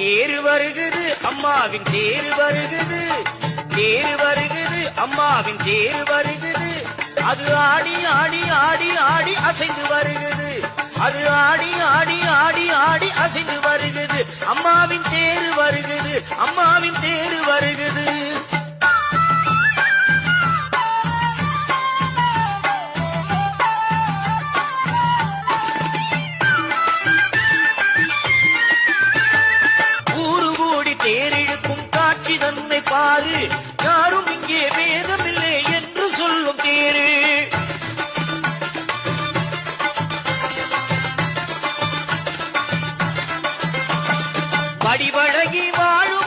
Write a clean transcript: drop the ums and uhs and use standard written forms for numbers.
தேரு வருகுது அம்மாவின் தேரு வருகுது, தேரு வருகுது அம்மாவின் தேரு வருகுது. அது ஆடி ஆடி ஆடி ஆடி அசைந்து வருகுது, அது ஆடி ஆடி ஆடி ஆடி அசைந்து வருகுது. அம்மாவின் தேரு வருகுது, அம்மாவின் தேரு வருகுது. ஊரு கூடி தேரிழுக்கும் காட்சி தன்னை பாரு, யாரும் இங்கே வேதமில்லை என்று சொல்லும் தேரு. வடிவழகி வாழும்